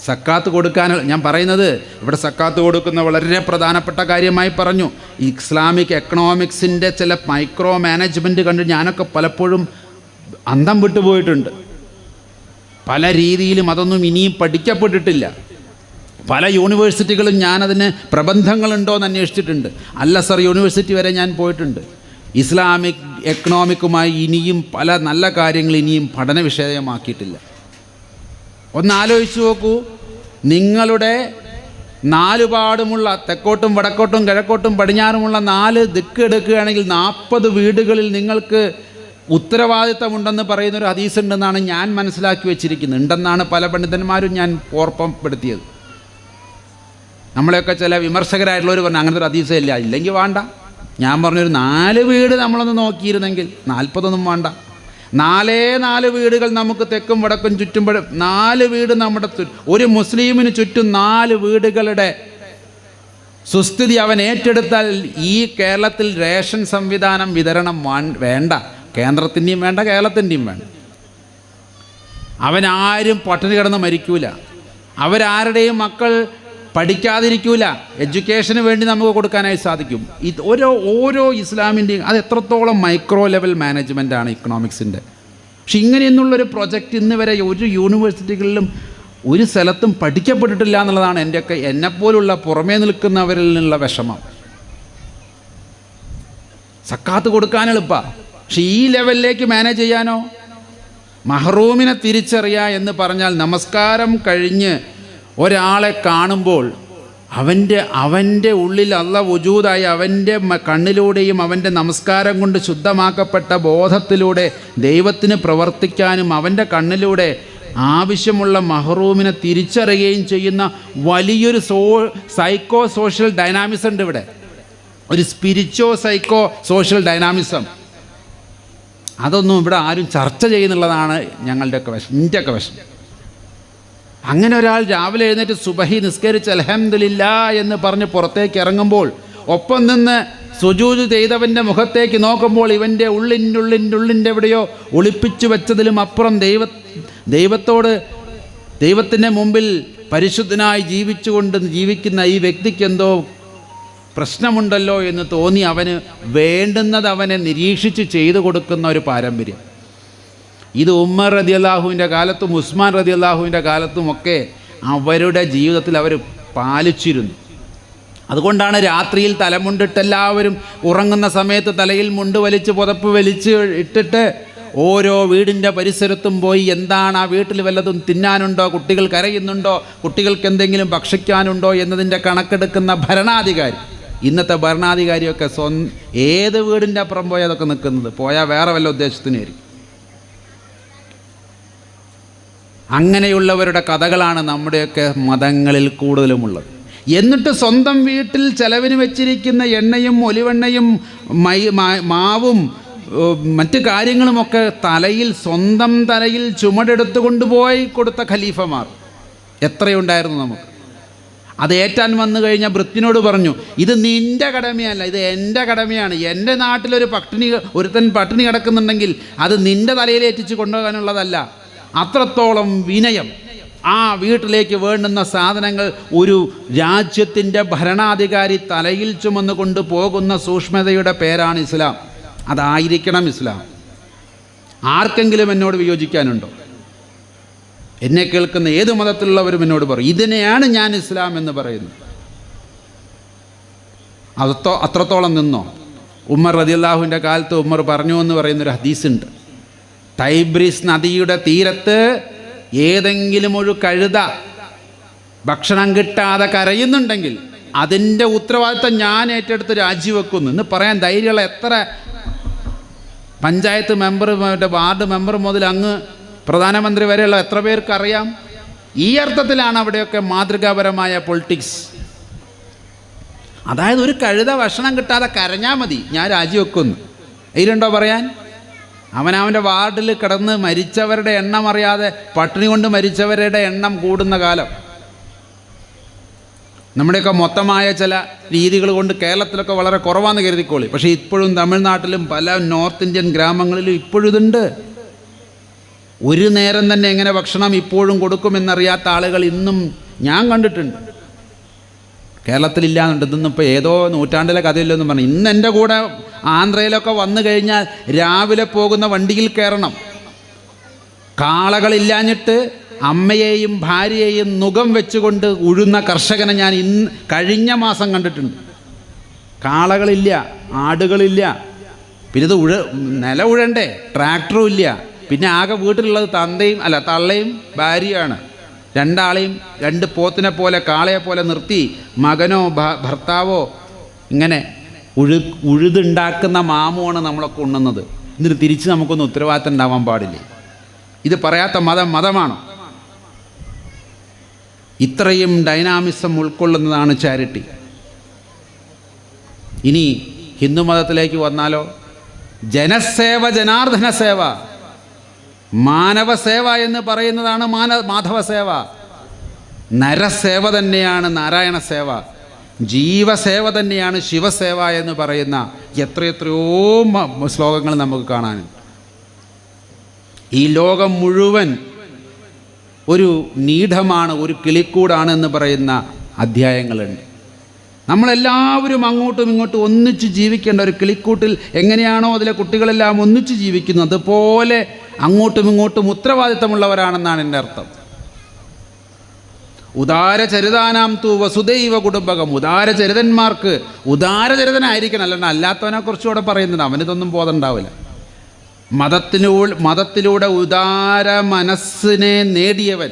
സക്കാത്ത് കൊടുക്കാൻ ഞാൻ പറയുന്നത് ഇവിടെ സക്കാത്ത് കൊടുക്കുന്ന വളരെ പ്രധാനപ്പെട്ട കാര്യമായി പറഞ്ഞു. ഇസ്ലാമിക് എക്കണോമിക്സിൻ്റെ ചില മൈക്രോ മാനേജ്മെൻറ്റ് കണ്ട് ഞാനൊക്കെ പലപ്പോഴും അന്തം വിട്ടുപോയിട്ടുണ്ട്. പല രീതിയിലും അതൊന്നും ഇനിയും പഠിക്കപ്പെട്ടിട്ടില്ല. പല യൂണിവേഴ്സിറ്റികളും ഞാനതിന് പ്രബന്ധങ്ങളുണ്ടോയെന്ന് അന്വേഷിച്ചിട്ടുണ്ട്. അൽ-അസർ യൂണിവേഴ്സിറ്റി വരെ ഞാൻ പോയിട്ടുണ്ട്. ഇസ്ലാമിക് എക്കണോമിക്കുമായി ഇനിയും പല നല്ല കാര്യങ്ങൾ ഇനിയും പഠന വിഷയമാക്കിയിട്ടില്ല. ഒന്നാലോചിച്ച് നോക്കൂ, നിങ്ങളുടെ നാലുപാടുമുള്ള തെക്കോട്ടും വടക്കോട്ടും കിഴക്കോട്ടും പടിഞ്ഞാറുമുള്ള 4 ദിക്ക് എടുക്കുകയാണെങ്കിൽ 40 വീടുകളിൽ നിങ്ങൾക്ക് ഉത്തരവാദിത്തമുണ്ടെന്ന് പറയുന്നൊരു ഹദീസ് ഉണ്ടെന്നാണ് ഞാൻ മനസ്സിലാക്കി വെച്ചിരിക്കുന്നത്. ഉണ്ടെന്നാണ് പല പണ്ഡിതന്മാരും ഞാൻ ഓർമ്മപ്പെടുത്തിയത്. നമ്മളെയൊക്കെ ചില വിമർശകരായിട്ടുള്ളവർ പറഞ്ഞു അങ്ങനത്തെ ഒരു ഹദീസേ ഇല്ല, ഇല്ലെങ്കിൽ വേണ്ട. ഞാൻ പറഞ്ഞൊരു 4 വീട് നമ്മളൊന്ന് നോക്കിയിരുന്നെങ്കിൽ 40 വേണ്ട. 4 വീടുകൾ നമുക്ക് തെക്കും വടക്കും ചുറ്റും 4 വീട് നമ്മുടെ ഒരു മുസ്ലിമിന് ചുറ്റും 4 വീടുകളുടെ സുസ്ഥിതി അവൻ ഏറ്റെടുത്താൽ ഈ കേരളത്തിൽ റേഷൻ സംവിധാനം വിതരണം വേണ്ട. കേന്ദ്രത്തിൻ്റെയും വേണ്ട, കേരളത്തിൻ്റെയും വേണ്ട. അവനാരും പട്ടിണി കിടന്ന് മരിക്കൂല. അവരാരുടെയും മക്കൾ പഠിക്കാതിരിക്കൂല. എഡ്യൂക്കേഷന് വേണ്ടി നമുക്ക് കൊടുക്കാനായി സാധിക്കും. ഇത് ഓരോ ഇസ്ലാമിൻ്റെയും അത് എത്രത്തോളം മൈക്രോ ലെവൽ മാനേജ്മെൻറ്റാണ് ഇക്കണോമിക്സിൻ്റെ. പക്ഷെ ഇങ്ങനെയൊന്നുള്ളൊരു പ്രൊജക്റ്റ് ഇന്ന് വരെ ഒരു യൂണിവേഴ്സിറ്റികളിലും ഒരു സ്ഥലത്തും പഠിക്കപ്പെട്ടിട്ടില്ല എന്നുള്ളതാണ് എന്നെപ്പോലുള്ള പുറമേ നിൽക്കുന്നവരിൽ നിന്നുള്ള വിഷമം. സക്കാത്ത് കൊടുക്കാൻ എളുപ്പമാണ്, പക്ഷെ ഈ ലെവലിലേക്ക് മാനേജ് ചെയ്യാനോ? മഹ്റൂമിനെ തിരിച്ചറിയുക എന്ന് പറഞ്ഞാൽ നമസ്കാരം കഴിഞ്ഞ് ഒരാളെ കാണുമ്പോൾ അവൻ്റെ ഉള്ളിൽ അല്ലാഹ് വജൂദായി അവൻ്റെ കണ്ണിലൂടെയും അവൻ്റെ നമസ്കാരം കൊണ്ട് ശുദ്ധമാക്കപ്പെട്ട ബോധത്തിലൂടെ ദൈവത്തിന് പ്രവർത്തിക്കാനും അവൻ്റെ കണ്ണിലൂടെ ആവശ്യമുള്ള മഹ്റൂമിനെ തിരിച്ചറിയുകയും ചെയ്യുന്ന വലിയൊരു സൈക്കോ സോഷ്യൽ ഡൈനാമിസം ഉണ്ട് ഇവിടെ. ഒരു സ്പിരിച്വോ സൈക്കോ സോഷ്യൽ ഡൈനാമിസം. അതൊന്നും ഇവിടെ ആരും ചർച്ച ചെയ്യുന്നുള്ളതാണ് ഞങ്ങളുടെയൊക്കെ എൻ്റെയൊക്കെ വിഷമം. അങ്ങനെ ഒരാൾ രാവിലെ എഴുന്നേറ്റ് സുബഹി നിസ്കരിച്ച് അൽഹംദുലില്ലാ എന്ന് പറഞ്ഞ് പുറത്തേക്ക് ഇറങ്ങുമ്പോൾ ഒപ്പം നിന്ന് സുജൂദ് ചെയ്തവൻ്റെ മുഖത്തേക്ക് നോക്കുമ്പോൾ ഇവൻ്റെ ഉള്ളിൻ്റെ എവിടെയോ ഒളിപ്പിച്ചു വെച്ചതിലും അപ്പുറം ദൈവത്തിൻ്റെ മുമ്പിൽ പരിശുദ്ധനായി ജീവിക്കുന്ന ഈ വ്യക്തിക്ക് എന്തോ പ്രശ്നമുണ്ടല്ലോ എന്ന് തോന്നി അവന് വേണ്ടുന്നത് അവനെ നിരീക്ഷിച്ച് ചെയ്തു കൊടുക്കുന്ന ഒരു പാരമ്പര്യം. ഇത് ഉമ്മർ റളിയല്ലാഹുവിൻ്റെ കാലത്തും ഉസ്മാൻ റളിയല്ലാഹുവിൻ്റെ കാലത്തുമൊക്കെ അവരുടെ ജീവിതത്തിൽ അവർ പാലിച്ചിരുന്നു. അതുകൊണ്ടാണ് രാത്രിയിൽ തലമുണ്ടിട്ടെല്ലാവരും ഉറങ്ങുന്ന സമയത്ത് തലയിൽ മുണ്ട് വലിച്ച് പുതപ്പ് വലിച്ച് ഇട്ടിട്ട് ഓരോ വീടിൻ്റെ പരിസരത്തും പോയി എന്താണ് ആ വീട്ടിൽ വല്ലതും തിന്നാനുണ്ടോ, കുട്ടികൾ കരയുന്നുണ്ടോ, കുട്ടികൾക്ക് എന്തെങ്കിലും ഭക്ഷിക്കാനുണ്ടോ എന്നതിൻ്റെ കണക്കെടുക്കുന്ന ഭരണാധികാരി. ഇന്നത്തെ ഭരണാധികാരിയൊക്കെ ഏത് വീടിൻ്റെ അപ്പുറം പോയാൽ അതൊക്കെ നിൽക്കുന്നത്, പോയാൽ വേറെ വല്ല ഉദ്ദേശത്തിനായിരിക്കും. അങ്ങനെയുള്ളവരുടെ കഥകളാണ് നമ്മുടെയൊക്കെ മതങ്ങളിൽ കൂടുതലുമുള്ളത്. എന്നിട്ട് സ്വന്തം വീട്ടിൽ ചെലവിന് വെച്ചിരിക്കുന്ന എണ്ണയും ഒലിവെണ്ണയും മാവും മറ്റ് കാര്യങ്ങളുമൊക്കെ സ്വന്തം തലയിൽ ചുമടെടുത്ത് കൊണ്ടുപോയി കൊടുത്ത ഖലീഫമാർ എത്രയുണ്ടായിരുന്നു നമുക്ക്. അത് ഏറ്റാൻ വന്നു കഴിഞ്ഞാൽ ഭൃത്യനോട് പറഞ്ഞു, ഇത് നിൻ്റെ കടമയല്ല, ഇത് എൻ്റെ കടമയാണ്. എൻ്റെ നാട്ടിലൊരു ഒരുത്തൻ പട്ടിണി കിടക്കുന്നുണ്ടെങ്കിൽ അത് നിൻ്റെ തലയിൽ ഏറ്റിച്ച് കൊണ്ടുപോകാനുള്ളതല്ല. അത്രത്തോളം വിനയം. ആ വീട്ടിലേക്ക് വേണ്ടുന്ന സാധനങ്ങൾ ഒരു രാജ്യത്തിൻ്റെ ഭരണാധികാരി തലയിൽ ചുമന്ന് കൊണ്ടുപോകുന്ന സൂക്ഷ്മതയുടെ പേരാണ് ഇസ്ലാം. അതായിരിക്കണം ഇസ്ലാം. ആർക്കെങ്കിലും എന്നോട് വിയോജിക്കാനുണ്ടോ? എന്നെ കേൾക്കുന്ന ഏത് മതത്തിലുള്ളവരും എന്നോട് പറയും ഇതിനെയാണ് ഞാൻ ഇസ്ലാം എന്ന് പറയുന്നത്. അത്രത്തോളം നിന്നോ? ഉമർ റളിയല്ലാഹുവിൻ്റെ കാലത്ത് ഉമർ പറഞ്ഞു എന്ന് പറയുന്നൊരു ഹദീസുണ്ട്. ടൈബ്രീസ് നദിയുടെ തീരത്ത് ഏതെങ്കിലും ഒരു കഴുത ഭക്ഷണം കിട്ടാതെ കരയുന്നുണ്ടെങ്കിൽ അതിൻ്റെ ഉത്തരവാദിത്തം ഞാൻ ഏറ്റെടുത്ത് രാജിവെക്കുന്നു എന്ന് പറയാൻ ധൈര്യമുള്ള എത്ര പഞ്ചായത്ത് മെമ്പർ, വാർഡ് മെമ്പർ മുതൽ അങ്ങ് പ്രധാനമന്ത്രി വരെയുള്ള എത്ര പേർക്കറിയാം? ഈ അർത്ഥത്തിലാണ് അവിടെയൊക്കെ മാതൃകാപരമായ പൊളിറ്റിക്സ്. അതായത് ഒരു കഴുത ഭക്ഷണം കിട്ടാതെ കരഞ്ഞാൽ മതി, ഞാൻ രാജിവെക്കുന്നു. ഇതിലുണ്ടോ പറയാൻ? അവനവൻ്റെ വാർഡിൽ കിടന്ന് മരിച്ചവരുടെ എണ്ണം അറിയാതെ പട്ടിണി കൊണ്ട് മരിച്ചവരുടെ എണ്ണം കൂടുന്ന കാലം. നമ്മുടെയൊക്കെ മൊത്തമായ ചില രീതികൾ കൊണ്ട് കേരളത്തിലൊക്കെ വളരെ കുറവാണെന്ന് കരുതിക്കോളി. പക്ഷേ ഇപ്പോഴും തമിഴ്നാട്ടിലും പല നോർത്ത് ഇന്ത്യൻ ഗ്രാമങ്ങളിലും ഇപ്പോഴും ഇതുണ്ട്. ഒരു നേരം തന്നെ എങ്ങനെ ഭക്ഷണം ഇപ്പോഴും കൊടുക്കുമെന്നറിയാത്ത ആളുകൾ ഇന്നും ഞാൻ കണ്ടിട്ടുണ്ട്. കേരളത്തിലില്ലാന്നുണ്ട്. ഇന്നിപ്പോൾ ഏതോ നൂറ്റാണ്ടിലെ കഥയില്ലെന്ന് പറഞ്ഞു. ഇന്ന് എൻ്റെ കൂടെ ആന്ധ്രയിലൊക്കെ വന്നു കഴിഞ്ഞാൽ രാവിലെ പോകുന്ന വണ്ടിയിൽ കയറണം. കാളകളില്ലാഞ്ഞിട്ട് അമ്മയെയും ഭാര്യയെയും നുകം വെച്ചുകൊണ്ട് ഉഴുന്ന കർഷകനെ ഞാൻ കഴിഞ്ഞ മാസം കണ്ടിട്ടുണ്ട്. കാളകളില്ല, ആടുകളില്ല, പിന്നെ ഇത് നില ഉഴണ്ടേ, ട്രാക്ടറും ഇല്ല. പിന്നെ ആകെ വീട്ടിലുള്ളത് തള്ളയും ഭാര്യയാണ്. രണ്ടാളെയും രണ്ട് പോത്തിനെ പോലെ കാളയെ പോലെ നിർത്തി മകനോ ഭർത്താവോ ഇങ്ങനെ ഉഴുതുണ്ടാക്കുന്ന മാമുമാണ് നമ്മളൊക്കെ ഉണ്ണുന്നത്. എന്നിട്ട് തിരിച്ച് നമുക്കൊന്നും ഉത്തരവാദിത്തം ഉണ്ടാവാൻ പാടില്ലേ? ഇത് പറയാത്ത മതമാണോ? ഇത്രയും ഡൈനാമിസം ഉൾക്കൊള്ളുന്നതാണ് ചാരിറ്റി. ഇനി ഹിന്ദു മതത്തിലേക്ക് വന്നാലോ, ജനസേവ, ജനാർദ്ദന സേവ, മാനവസേവ എന്ന് പറയുന്നതാണ് മാധവസേവ. നരസേവ തന്നെയാണ് നാരായണ സേവ, ജീവസേവ തന്നെയാണ് ശിവസേവ എന്ന് പറയുന്ന എത്രയോ ശ്ലോകങ്ങൾ നമുക്ക് കാണാനുണ്ട്. ഈ ലോകം മുഴുവൻ ഒരു നീഢമാണ്, ഒരു കിളിക്കൂടാണ് എന്ന് പറയുന്ന അധ്യായങ്ങളുണ്ട്. നമ്മളെല്ലാവരും അങ്ങോട്ടും ഇങ്ങോട്ടും ഒന്നിച്ച് ജീവിക്കേണ്ട ഒരു കിളിക്കൂട്ടിൽ എങ്ങനെയാണോ അതിലെ കുട്ടികളെല്ലാം ഒന്നിച്ച് ജീവിക്കുന്നത്, അതുപോലെ അങ്ങോട്ടും ഇങ്ങോട്ടും ഉത്തരവാദിത്തമുള്ളവരാണെന്നാണ് എൻ്റെ അർത്ഥം. ഉദാരചരിതാനാം തു വസുദൈവ കുടുംബകം. ഉദാരചരിതന്മാർക്ക് ഉദാരചരിതനായിരിക്കണം, അല്ലാത്തവനെ കുറിച്ചുകൂടെ പറയുന്നത്. അവനിതൊന്നും ബോധം ഉണ്ടാവില്ല. മതത്തിലൂടെ ഉദാര മനസ്സിനെ നേടിയവൻ,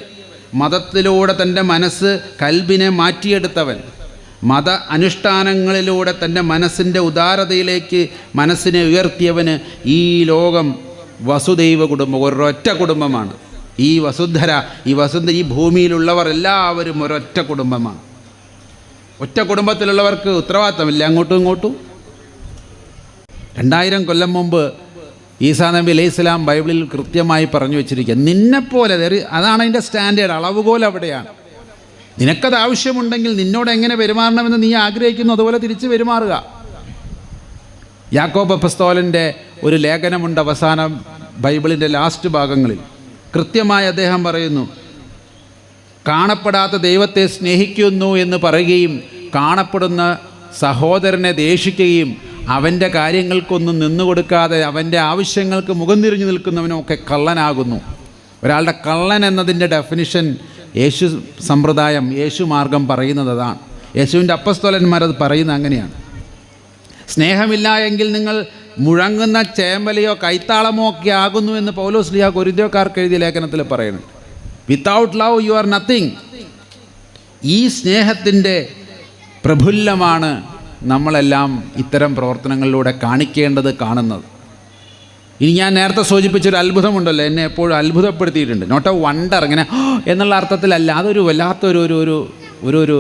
മതത്തിലൂടെ തൻ്റെ മനസ്സ് കൽബിനെ മാറ്റിയെടുത്തവൻ, മത അനുഷ്ഠാനങ്ങളിലൂടെ തൻ്റെ മനസ്സിൻ്റെ ഉദാരതയിലേക്ക് മനസ്സിനെ ഉയർത്തിയവന് ഈ ലോകം വസുദൈവ കുടുംബം, ഒരൊറ്റ കുടുംബമാണ്. ഈ ഈ ഭൂമിയിലുള്ളവർ എല്ലാവരും ഒരൊറ്റ കുടുംബമാണ്. ഒറ്റ കുടുംബത്തിലുള്ളവർക്ക് ഉത്തരവാദിത്തമില്ല അങ്ങോട്ടും ഇങ്ങോട്ടും. 2000 കൊല്ലം മുമ്പ് ഈസാ നബി അലൈഹി സ്വലാം ബൈബിളിൽ കൃത്യമായി പറഞ്ഞു വെച്ചിരിക്കുക, നിന്നെപ്പോലെ. അതാണ് അതിൻ്റെ സ്റ്റാൻഡേർഡ്, അളവുകോൽ അവിടെയാണ്. നിനക്കത് ആവശ്യമുണ്ടെങ്കിൽ നിന്നോട് എങ്ങനെ പെരുമാറണമെന്ന് നീ ആഗ്രഹിക്കുന്നു അതുപോലെ തിരിച്ച് പെരുമാറുക. യാക്കോബ് അപ്പസ്തോലൻ്റെ ഒരു ലേഖനമുണ്ട് അവസാനം ബൈബിളിൻ്റെ ലാസ്റ്റ് ഭാഗങ്ങളിൽ. കൃത്യമായി അദ്ദേഹം പറയുന്നു, കാണപ്പെടാത്ത ദൈവത്തെ സ്നേഹിക്കുന്നു എന്ന് പറയുകയും കാണപ്പെടുന്ന സഹോദരനെ ദേഷിക്കുകയും അവൻ്റെ കാര്യങ്ങൾക്കൊന്നും നിന്നുകൊടുക്കാതെ അവൻ്റെ ആവശ്യങ്ങൾക്ക് മുഖം തിരിഞ്ഞു നിൽക്കുന്നവനുമൊക്കെ കള്ളനാകുന്നു. ഒരാളുടെ കള്ളൻ എന്നതിൻ്റെ ഡെഫിനിഷൻ യേശു സമ്പ്രദായം, യേശു മാർഗം പറയുന്നത് അതാണ്. യേശുവിൻ്റെ അപ്പസ്തോലന്മാരത് പറയുന്നത് അങ്ങനെയാണ്. സ്നേഹമില്ല എങ്കിൽ നിങ്ങൾ മുഴങ്ങുന്ന ചേമ്പലയോ കൈത്താളമോ ഒക്കെ ആകുന്നു എന്ന് പൗലോസ് ലീഹ കൊരിന്ത്യക്കാർക്ക് എഴുതിയ ലേഖനത്തിൽ പറയുന്നുണ്ട്. Without love you are nothing. ഈ സ്നേഹത്തിൻ്റെ പ്രഫുല്ലമാണ് നമ്മളെല്ലാം ഇത്തരം പ്രവർത്തനങ്ങളിലൂടെ കാണുന്നത്. ഇനി ഞാൻ നേരത്തെ സൂചിപ്പിച്ചൊരു അത്ഭുതമുണ്ടല്ലോ, എന്നെ എപ്പോഴും അത്ഭുതപ്പെടുത്തിയിട്ടുണ്ട്. നോട്ട് എ വണ്ടർ, ഇങ്ങനെ എന്നുള്ള അർത്ഥത്തിലല്ല, അതൊരു വല്ലാത്തൊരു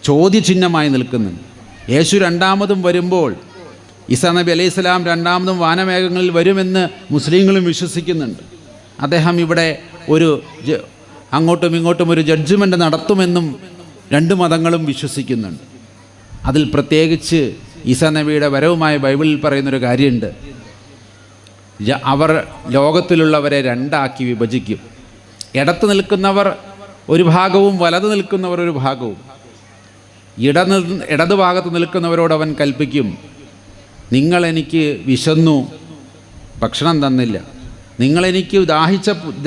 ചോദ്യചിഹ്നമായി നിൽക്കുന്നുണ്ട്. യേശു രണ്ടാമതും വരുമ്പോൾ, ഈസാ നബി അലൈഹി സ്വലാം രണ്ടാമതും വാനമേഘങ്ങളിൽ വരുമെന്ന് മുസ്ലിങ്ങളും വിശ്വസിക്കുന്നുണ്ട്. അദ്ദേഹം ഇവിടെ അങ്ങോട്ടും ഇങ്ങോട്ടും ഒരു ജഡ്ജ്മെൻറ്റ് നടത്തുമെന്നും രണ്ട് മതങ്ങളും വിശ്വസിക്കുന്നുണ്ട്. അതിൽ പ്രത്യേകിച്ച് ഈസാ നബിയുടെ വരവുമായി ബൈബിളിൽ പറയുന്നൊരു കാര്യമുണ്ട്. അവർ ലോകത്തിലുള്ളവരെ രണ്ടാക്കി വിഭജിക്കും. ഇടത്ത് നിൽക്കുന്നവർ ഒരു ഭാഗവും വലത് നിൽക്കുന്നവർ ഒരു ഭാഗവും. ഇടതു ഭാഗത്ത് നിൽക്കുന്നവരോട് അവൻ കൽപ്പിക്കും, നിങ്ങളെനിക്ക് വിശന്നു, ഭക്ഷണം തന്നില്ല. നിങ്ങളെനിക്ക്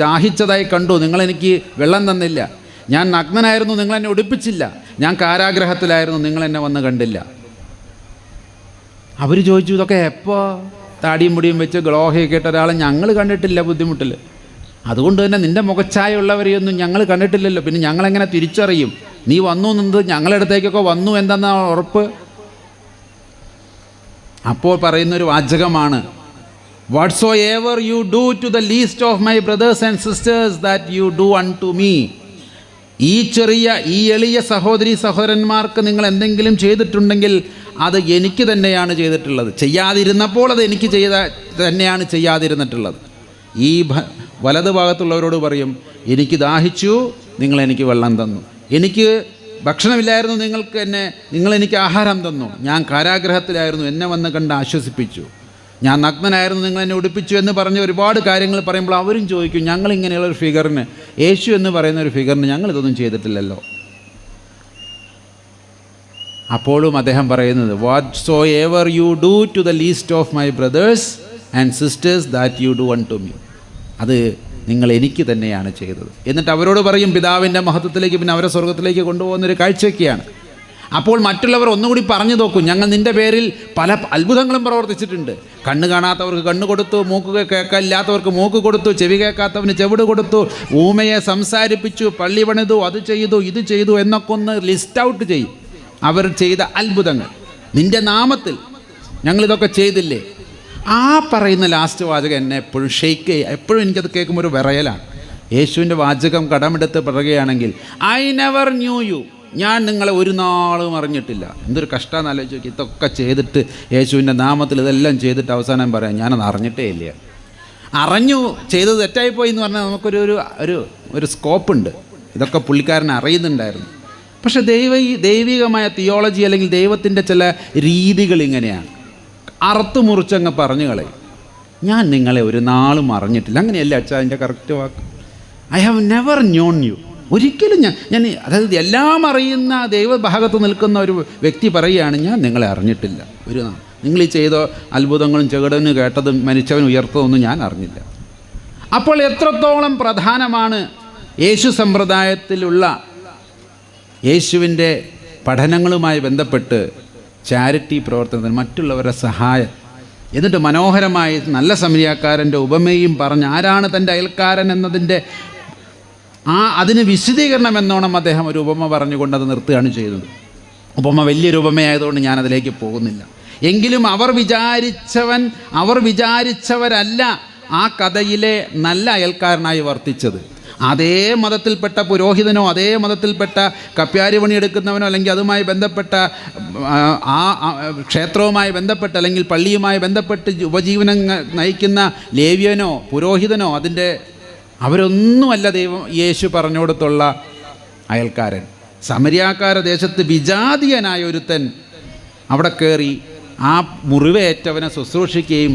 ദാഹിച്ചതായി കണ്ടു, നിങ്ങളെനിക്ക് വെള്ളം തന്നില്ല. ഞാൻ നഗ്നനായിരുന്നു, നിങ്ങളെന്നെ ഉടുപ്പിച്ചില്ല. ഞാൻ കാരാഗ്രഹത്തിലായിരുന്നു, നിങ്ങളെന്നെ വന്ന് കണ്ടില്ല. അവർ ചോദിച്ചു, ഇതൊക്കെ എപ്പോൾ? താടിയും മുടിയും വെച്ച് ഗ്ലോഹയൊക്കെ ഇട്ട ഒരാളെ ഞങ്ങൾ കണ്ടിട്ടില്ല ബുദ്ധിമുട്ടിൽ. അതുകൊണ്ട് തന്നെ നിൻ്റെ മുഖച്ഛായുള്ളവരെയൊന്നും ഞങ്ങൾ കണ്ടിട്ടില്ലല്ലോ, പിന്നെ ഞങ്ങളെങ്ങനെ തിരിച്ചറിയും നീ വന്നു എന്നത്? ഞങ്ങളുടെ അടുത്തേക്കൊക്കെ വന്നു എന്തെന്നാണ് ഉറപ്പ്? അപ്പോൾ പറയുന്നൊരു വാചകമാണ്, whatsoever you do to the least of my brothers and sisters that you do unto me. ഈ എളിയ സഹോദരി സഹോദരന്മാർക്ക് നിങ്ങൾ എന്തെങ്കിലും ചെയ്തിട്ടുണ്ടെങ്കിൽ അത് എനിക്ക് തന്നെയാണ് ചെയ്തിട്ടുള്ളത്. ചെയ്യാതിരുന്നപ്പോൾ അത് എനിക്ക് തന്നെയാണ് ചെയ്യാതിരുന്നിട്ടുള്ളത്. ഈ വലതു ഭാഗത്തുള്ളവരോട് പറയും, എനിക്ക് ദാഹിച്ചു, നിങ്ങളെനിക്ക് വെള്ളം തന്നു. എനിക്ക് ഭക്ഷണമില്ലായിരുന്നു, നിങ്ങളെനിക്ക് ആഹാരം തന്നു. ഞാൻ കാരാഗ്രഹത്തിലായിരുന്നു, എന്നെ വന്ന് കണ്ട് ആശ്വസിപ്പിച്ചു. ഞാൻ നഗ്നനായിരുന്നു, നിങ്ങൾ എന്നെ ഉടുപ്പിച്ചു എന്ന് പറഞ്ഞ് ഒരുപാട് കാര്യങ്ങൾ പറയുമ്പോൾ അവരും ചോദിക്കും, ഞങ്ങളിങ്ങനെയുള്ളൊരു ഫിഗറിന്, യേശു എന്ന് പറയുന്ന ഒരു ഫിഗറിന് ഞങ്ങളിതൊന്നും ചെയ്തിട്ടില്ലല്ലോ. അപ്പോഴും അദ്ദേഹം പറയുന്നത്, whatsoever you do to the least of my brothers and sisters that you do unto me, അത് നിങ്ങൾ എനിക്ക് തന്നെയാണ് ചെയ്തത്. എന്നിട്ട് അവരോട് പറയും പിതാവിൻ്റെ മഹത്വത്തിലേക്ക്, പിന്നെ അവരെ സ്വർഗത്തിലേക്ക് കൊണ്ടുപോകുന്നൊരു കാഴ്ചയൊക്കെയാണ്. അപ്പോൾ മറ്റുള്ളവർ ഒന്നുകൂടി പറഞ്ഞു നോക്കും, ഞങ്ങൾ നിൻ്റെ പേരിൽ പല അത്ഭുതങ്ങളും പ്രവർത്തിച്ചിട്ടുണ്ട്. കണ്ണ് കാണാത്തവർക്ക് കണ്ണ് കൊടുത്തു, മൂക്ക് കേൾക്കാനില്ലാത്തവർക്ക് മൂക്ക് കൊടുത്തു, ചെവി കേൾക്കാത്തവന് ചെവിട് കൊടുത്തു, ഊമയെ സംസാരിപ്പിച്ചു, പള്ളി പണിതു, അത് ചെയ്തു, ഇത് ചെയ്തു എന്നൊക്കെ ഒന്ന് ലിസ്റ്റ് ഔട്ട് ചെയ്യും അവർ ചെയ്ത അത്ഭുതങ്ങൾ. നിൻ്റെ നാമത്തിൽ ഞങ്ങളിതൊക്കെ ചെയ്തില്ലേ? ആ പറയുന്ന ലാസ്റ്റ് വാചകം എന്നെ എപ്പോഴും ഷെയ്ക്ക് ചെയ്യുക. എപ്പോഴും എനിക്കത് കേൾക്കുമ്പോൾ ഒരു വിറയലാണ്. യേശുവിൻ്റെ വാചകം കടമെടുത്ത് പറയുകയാണെങ്കിൽ, ഐ നെവർ ന്യൂ യു, ഞാൻ നിങ്ങളെ ഒരു നാളും അറിഞ്ഞിട്ടില്ല. എന്തൊരു കഷ്ടമെന്ന് ആലോചിച്ച് നോക്കി. ഇതൊക്കെ ചെയ്തിട്ട് യേശുവിൻ്റെ നാമത്തിൽ ഇതെല്ലാം ചെയ്തിട്ട് അവസാനം പറയാം ഞാനത് അറിഞ്ഞിട്ടേ ഇല്ല. അറിഞ്ഞു ചെയ്തത് തെറ്റായിപ്പോയി എന്ന് പറഞ്ഞാൽ നമുക്കൊരു ഒരു സ്കോപ്പുണ്ട്. ഇതൊക്കെ പുള്ളിക്കാരൻ അറിയുന്നുണ്ടായിരുന്നു. പക്ഷേ ദൈവികമായ തിയോളജി അല്ലെങ്കിൽ ദൈവത്തിൻ്റെ ചില രീതികൾ ഇങ്ങനെയാണ്. അറുത്ത് മുറിച്ചങ്ങ് പറഞ്ഞു കളയും, ഞാൻ നിങ്ങളെ ഒരു നാളും അറിഞ്ഞിട്ടില്ല. അങ്ങനെയല്ല അച്ഛാ അതിൻ്റെ കറക്റ്റ് വാക്ക്. I have never known you. ഒരിക്കലും ഞാൻ അതായത് എല്ലാം അറിയുന്ന ദൈവഭാഗത്ത് നിൽക്കുന്ന ഒരു വ്യക്തി പറയുകയാണ്, ഞാൻ നിങ്ങളെ അറിഞ്ഞിട്ടില്ല ഒരു നാൾ. നിങ്ങൾ ഈ ചെയ്ത അത്ഭുതങ്ങളും ചെകിടന് കേട്ടതും മരിച്ചവൻ ഉയർത്തതൊന്നും ഞാൻ അറിഞ്ഞില്ല. അപ്പോൾ എത്രത്തോളം പ്രധാനമാണ് യേശു സമ്പ്രദായത്തിലുള്ള യേശുവിൻ്റെ പഠനങ്ങളുമായി ബന്ധപ്പെട്ട് ചാരിറ്റി പ്രവർത്തനത്തിന് മറ്റുള്ളവരുടെ സഹായം. എന്നിട്ട് മനോഹരമായി നല്ല സമരിയാക്കാരൻ്റെ ഉപമയും പറഞ്ഞ് ആരാണ് തൻ്റെ അയൽക്കാരൻ എന്നതിൻ്റെ അതിന് വിശദീകരണം എന്നോണം അദ്ദേഹം ഒരു ഉപമ പറഞ്ഞുകൊണ്ട് അത് നിർത്തുകയാണ് ചെയ്യുന്നത്. ഉപമ വലിയൊരു ഉപമയായതുകൊണ്ട് ഞാനതിലേക്ക് പോകുന്നില്ല. എങ്കിലും അവർ വിചാരിച്ചവരല്ല ആ കഥയിലെ നല്ല അയൽക്കാരനായി വർത്തിച്ചത്. അതേ മതത്തിൽപ്പെട്ട പുരോഹിതനോ അതേ മതത്തിൽപ്പെട്ട കപ്യാരി പണിയെടുക്കുന്നവനോ അല്ലെങ്കിൽ അതുമായി ബന്ധപ്പെട്ട ആ ക്ഷേത്രവുമായി ബന്ധപ്പെട്ട് അല്ലെങ്കിൽ പള്ളിയുമായി ബന്ധപ്പെട്ട് ഉപജീവനം നയിക്കുന്ന ലേവ്യനോ പുരോഹിതനോ അവരൊന്നുമല്ല യേശു പറഞ്ഞുകൊടുത്തുള്ള അയൽക്കാരൻ. സമരിയാക്കാര ദേശത്ത് വിജാതീയനായ ഒരുത്തൻ അവിടെ കയറി ആ മുറിവേറ്റവനെ ശുശ്രൂഷിക്കുകയും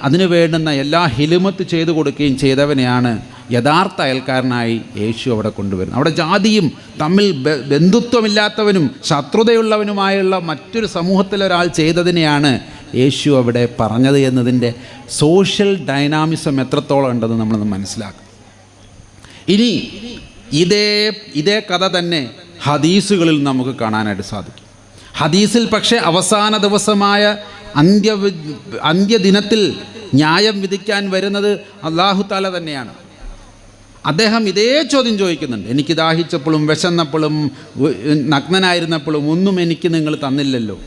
അതിനു വേണ്ടുന്ന എല്ലാ ഹിലുമത്ത് ചെയ്തു കൊടുക്കുകയും ചെയ്തവനെയാണ് യഥാർത്ഥ അയൽക്കാരനായി യേശു അവിടെ കൊണ്ടുവരുന്നത്. അവിടെ ജാതിയും തമ്മിൽ ബന്ധുത്വമില്ലാത്തവനും ശത്രുതയുള്ളവനുമായുള്ള മറ്റൊരു സമൂഹത്തിലൊരാൾ ചെയ്തതിനെയാണ് യേശു അവിടെ പറഞ്ഞത് എന്നതിൻ്റെ സോഷ്യൽ ഡൈനാമിസം എത്രത്തോളം ഉണ്ടെന്ന് നമ്മളൊന്ന് മനസ്സിലാക്കും. ഇനി ഇതേ കഥ തന്നെ ഹദീസുകളിൽ നമുക്ക് കാണാനായിട്ട് സാധിക്കും. ഹദീസിൽ പക്ഷേ അവസാന ദിവസമായ അന്ത്യദിനത്തിൽ ന്യായം വിധിക്കാൻ വരുന്നത് അല്ലാഹു തആല തന്നെയാണ്. അദ്ദേഹം ഇതേ ചോദ്യം ചോദിക്കുന്നുണ്ട്, എനിക്ക് ദാഹിച്ചപ്പോഴും വിശന്നപ്പോഴും നഗ്നനായിരുന്നപ്പോഴും ഒന്നും എനിക്ക് നിങ്ങൾ തന്നില്ലല്ലോ,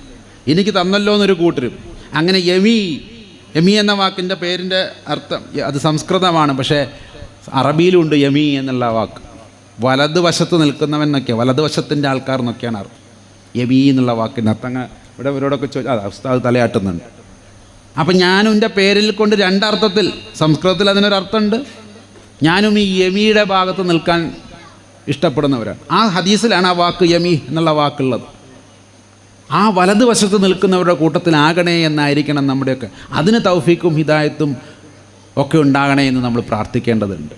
എനിക്ക് തന്നല്ലോ എന്നൊരു കൂട്ടരും. അങ്ങനെ യമി എന്ന വാക്കിൻ്റെ പേരിൻ്റെ അർത്ഥം അത് സംസ്കൃതമാണ്, പക്ഷേ അറബിയിലുണ്ട് യമി എന്നുള്ള വാക്ക്. വലതുവശത്ത് നിൽക്കുന്നവൻ എന്നൊക്കെ, വലതുവശത്തിൻ്റെ ആൾക്കാർ എന്നൊക്കെയാണ് അർത്ഥം. യമി എന്നുള്ള വാക്കിൻ്റെ അർത്ഥം ഇവിടെ ഇവരോടൊക്കെ ഉസ്താദ് തലയാട്ടുന്നുണ്ട്. അപ്പം ഞാനും എൻ്റെ പേരിൽ കൊണ്ട് രണ്ടർത്ഥത്തിൽ, സംസ്കൃതത്തിൽ അതിനൊരർത്ഥമുണ്ട്. ഞാനും ഈ യമീയുടെ ഭാഗത്ത് നിൽക്കാൻ ഇഷ്ടപ്പെടുന്നവരാണ്. ആ ഹദീസിലാണ് ആ വാക്ക് യമി എന്നുള്ള വാക്കുള്ളത്. ആ വലതുവശത്ത് നിൽക്കുന്നവരുടെ കൂട്ടത്തിലാകണേ എന്നായിരിക്കണം നമ്മുടെയൊക്കെ. അതിന് തൗഫീക്കും ഹിദായത്തും ഒക്കെ ഉണ്ടാകണേ എന്ന് നമ്മൾ പ്രാർത്ഥിക്കേണ്ടതുണ്ട്.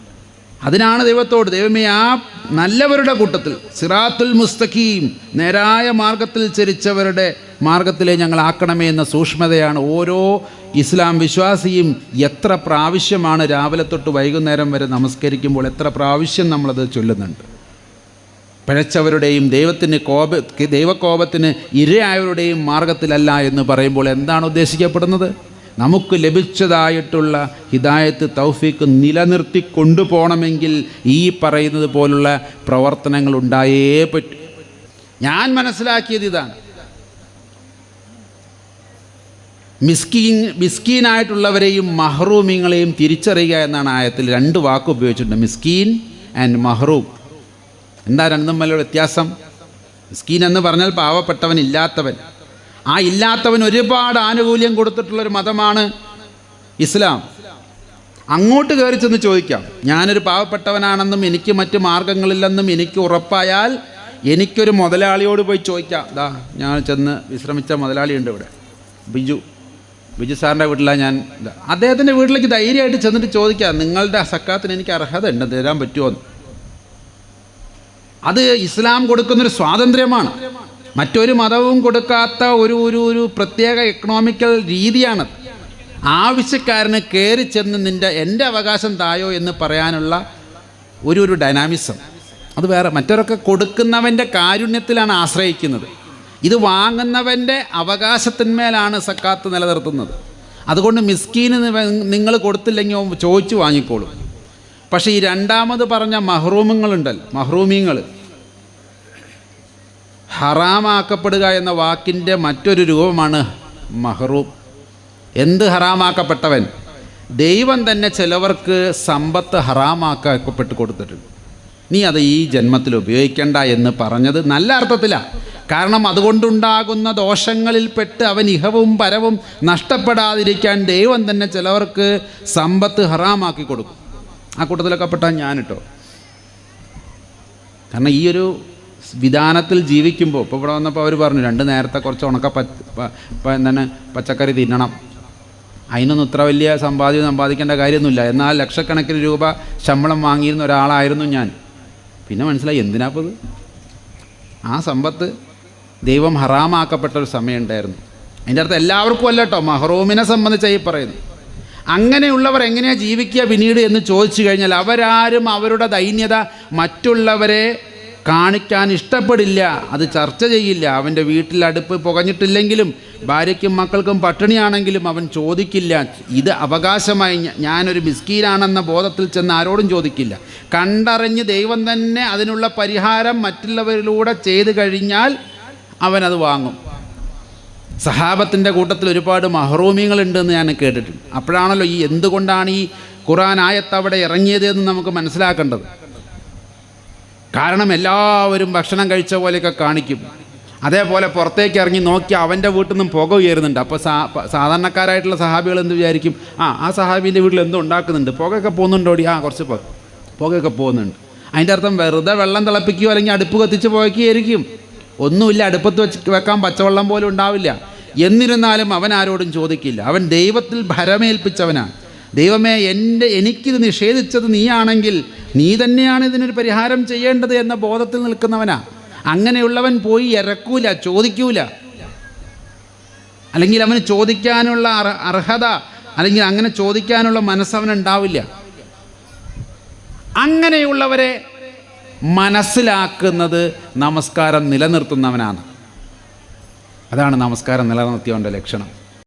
അതിനാണ് ദൈവത്തോട്, ദൈവമേ ആ നല്ലവരുടെ കൂട്ടത്തിൽ, സിറാത്തുൽ മുസ്തഖീം, നേരായ മാർഗത്തിൽ ചരിച്ചവരുടെ മാർഗത്തിലെ ഞങ്ങളാക്കണമേ എന്ന സൂക്ഷ്മതയാണ് ഓരോ ഇസ്ലാം വിശ്വാസിയും എത്ര പ്രാവശ്യമാണ് രാവിലെ തൊട്ട് വൈകുന്നേരം വരെ നമസ്കരിക്കുമ്പോൾ എത്ര പ്രാവശ്യം നമ്മളത് ചൊല്ലുന്നുണ്ട്. പിഴച്ചവരുടെയും ദൈവകോപത്തിന് ഇരയായവരുടെയും മാർഗത്തിലല്ല എന്ന് പറയുമ്പോൾ എന്താണ് ഉദ്ദേശിക്കപ്പെടുന്നത്? നമുക്ക് ലഭിച്ചതായിട്ടുള്ള ഹിദായത്ത് തൗഫീക്ക് നിലനിർത്തി കൊണ്ടുപോകണമെങ്കിൽ ഈ പറയുന്നത് പോലുള്ള പ്രവർത്തനങ്ങൾ ഉണ്ടായേ പറ്റൂ. ഞാൻ മനസ്സിലാക്കിയത് ഇതാണ്, മിസ്കീനായിട്ടുള്ളവരെയും മഹ്റൂമിങ്ങളെയും തിരിച്ചറിയുക എന്നാണ് ആയത്തിൽ രണ്ട് വാക്ക് ഉപയോഗിച്ചിട്ടുണ്ട്, മിസ്കീൻ ആൻഡ് മഹ്റൂം. എന്താ രണ്ടും തമ്മിലുള്ള വ്യത്യാസം? മിസ്കീൻ എന്ന് പറഞ്ഞാൽ പാവപ്പെട്ടവൻ, ഇല്ലാത്തവൻ. ആ ഇല്ലാത്തവൻ ഒരുപാട് ആനുകൂല്യം കൊടുത്തിട്ടുള്ളൊരു മതമാണ് ഇസ്ലാം. അങ്ങോട്ട് കയറി ചെന്ന് ചോദിക്കാം, ഞാനൊരു പാവപ്പെട്ടവനാണെന്നും എനിക്ക് മറ്റ് മാർഗങ്ങളില്ലെന്നും എനിക്ക് ഉറപ്പായാൽ എനിക്കൊരു മുതലാളിയോട് പോയി ചോദിക്കാം. ഞാൻ ചെന്ന് വിശ്രമിച്ച മുതലാളിയുണ്ട് ഇവിടെ, ബിജു, ബിജു സാറിൻ്റെ വീട്ടിലാണ് ഞാൻ. അദ്ദേഹത്തിൻ്റെ വീട്ടിലേക്ക് ധൈര്യമായിട്ട് ചെന്നിട്ട് ചോദിക്കാം, നിങ്ങളുടെ സക്കാത്തിന് എനിക്ക് അർഹത ഉണ്ട്, തരാൻ പറ്റുമോ എന്ന്. അത് ഇസ്ലാം കൊടുക്കുന്നൊരു സ്വാതന്ത്ര്യമാണ്. മറ്റൊരു മതവും കൊടുക്കാത്ത ഒരു പ്രത്യേക എക്കണോമിക്കൽ രീതിയാണ്. ആവശ്യക്കാരന് കയറി ചെന്ന് എൻ്റെ അവകാശം തായോ എന്ന് പറയാനുള്ള ഒരു ഡൈനാമിസം അത് വേറെ. മറ്റവരൊക്കെ കൊടുക്കുന്നവൻ്റെ കാരുണ്യത്തിലാണ് ആശ്രയിക്കുന്നത്. ഇത് വാങ്ങുന്നവൻ്റെ അവകാശത്തിന്മേലാണ് സക്കാത്ത് നിലനിർത്തുന്നത്. അതുകൊണ്ട് മിസ്കീന് നിങ്ങൾ കൊടുത്തില്ലെങ്കിൽ ചോദിച്ചു വാങ്ങിക്കോളും. പക്ഷേ ഈ രണ്ടാമത് പറഞ്ഞ മഹ്റൂമുകളുണ്ടല്ലോ, മഹ്റൂമീങ്ങൾ, ഹറാമാക്കപ്പെടുക എന്ന വാക്കിൻ്റെ മറ്റൊരു രൂപമാണ് മഹ്റൂം. എന്ത് ഹറാമാക്കപ്പെട്ടവൻ? ദൈവം തന്നെ ചിലവർക്ക് സമ്പത്ത് ഹറാമാക്കപ്പെട്ട് കൊടുത്തിട്ടുണ്ട്. നീ അത് ഈ ജന്മത്തിൽ ഉപയോഗിക്കേണ്ട എന്ന് പറഞ്ഞത് നല്ല അർത്ഥത്തിലാണ്. കാരണം അതുകൊണ്ടുണ്ടാകുന്ന ദോഷങ്ങളിൽപ്പെട്ട് അവൻ ഇഹവും പരവും നഷ്ടപ്പെടാതിരിക്കാൻ ദൈവം തന്നെ ചിലവർക്ക് സമ്പത്ത് ഹറാമാക്കി കൊടുക്കും. ആ കൂട്ടത്തിലൊക്കെ പെട്ടാൽ ഞാനിട്ടോ. കാരണം ഈ ഒരു വിധാനത്തിൽ ജീവിക്കുമ്പോൾ, ഇപ്പോൾ ഇവിടെ വന്നപ്പോൾ അവർ പറഞ്ഞു 2 നേരത്തെ കുറച്ച് എന്താണ് പച്ചക്കറി തിന്നണം. അതിനൊന്നും ഇത്ര വലിയ സമ്പാദിക്കേണ്ട കാര്യമൊന്നുമില്ല. എന്നാൽ ലക്ഷക്കണക്കിന് രൂപ ശമ്പളം വാങ്ങിയിരുന്ന ഒരാളായിരുന്നു ഞാൻ. പിന്നെ മനസ്സിലായി എന്തിനാപ്പത്. ആ സമ്പത്ത് ദൈവം ഹറാമാക്കപ്പെട്ടൊരു സമയമുണ്ടായിരുന്നു. അതിൻ്റെ അർത്ഥം എല്ലാവർക്കും അല്ല കേട്ടോ, മഹ്റൂമിനെ സംബന്ധിച്ചായി പറയുന്നു. അങ്ങനെയുള്ളവർ എങ്ങനെയാണ് ജീവിക്കുക പിന്നീട് എന്ന് ചോദിച്ചു കഴിഞ്ഞാൽ, അവരാരും അവരുടെ ദൈന്യത മറ്റുള്ളവരെ കാണിക്കാൻ ഇഷ്ടപ്പെടില്ല, അത് ചർച്ച ചെയ്യില്ല. അവൻ്റെ വീട്ടിൽ അടുപ്പ് പുകഞ്ഞിട്ടില്ലെങ്കിലും ഭാര്യയ്ക്കും മക്കൾക്കും പട്ടിണിയാണെങ്കിലും അവൻ ചോദിക്കില്ല. ഇത് അവകാശമായി ഞാനൊരു മിസ്കീനാണെന്ന ബോധത്തിൽ ചെന്ന് ആരോടും ചോദിക്കില്ല. കണ്ടറിഞ്ഞ് ദൈവം തന്നെ അതിനുള്ള പരിഹാരം മറ്റുള്ളവരിലൂടെ ചെയ്തു കഴിഞ്ഞാൽ അവനത് വാങ്ങും. സഹാബത്തിൻ്റെ കൂട്ടത്തിൽ ഒരുപാട് മഹ്റൂമിങ്ങളുണ്ടെന്ന് ഞാൻ കേട്ടിട്ടുണ്ട്. അപ്പോഴാണല്ലോ ഈ എന്തുകൊണ്ടാണ് ഈ ഖുർആൻ ആയത്ത് അവിടെ ഇറങ്ങിയത് എന്ന് നമുക്ക് മനസ്സിലാക്കേണ്ടത്. കാരണം എല്ലാവരും ഭക്ഷണം കഴിച്ച പോലെയൊക്കെ കാണിക്കും. അതേപോലെ പുറത്തേക്ക് ഇറങ്ങി നോക്കി അവൻ്റെ വീട്ടിൽ നിന്നും പുക ഉയരുന്നുണ്ട്. അപ്പോൾ സാധാരണക്കാരായിട്ടുള്ള സഹാബികൾ എന്ത് വിചാരിക്കും? ആ സഹാബീൻ്റെ വീട്ടിൽ എന്തോ ഉണ്ടാക്കുന്നുണ്ട്, പുകയൊക്കെ പോകുന്നുണ്ടോടി, കുറച്ച് പുകയൊക്കെ പോകുന്നുണ്ട്. അതിൻ്റെ അർത്ഥം വെറുതെ വെള്ളം തിളപ്പിക്കുകയോ അല്ലെങ്കിൽ അടുപ്പ് കത്തിച്ച് പുകയ്ക്കുകയായിരിക്കും. ഒന്നുമില്ല, അടുപ്പത്ത് വെക്കാൻ പച്ചവെള്ളം പോലും ഉണ്ടാവില്ല. എന്നിരുന്നാലും അവൻ ആരോടും ചോദിക്കില്ല. അവൻ ദൈവത്തിൽ ഭരമേൽപ്പിച്ചവനാണ്. ദൈവമേ, എനിക്കിത് നിഷേധിച്ചത് നീയാണെങ്കിൽ നീ തന്നെയാണ് ഇതിനൊരു പരിഹാരം ചെയ്യേണ്ടത് എന്ന ബോധത്തിൽ നിൽക്കുന്നവനാ. അങ്ങനെയുള്ളവൻ പോയി ഇറക്കൂല, ചോദിക്കൂല. അല്ലെങ്കിൽ അവന് ചോദിക്കാനുള്ള അർഹത അല്ലെങ്കിൽ അങ്ങനെ ചോദിക്കാനുള്ള മനസ്സവനുണ്ടാവില്ല. അങ്ങനെയുള്ളവരെ മനസ്സിലാക്കുന്നത് നമസ്കാരം നിലനിർത്തുന്നവനാണ്. അതാണ് നമസ്കാരം നിലനിർത്തിയവൻ്റെ ലക്ഷണം.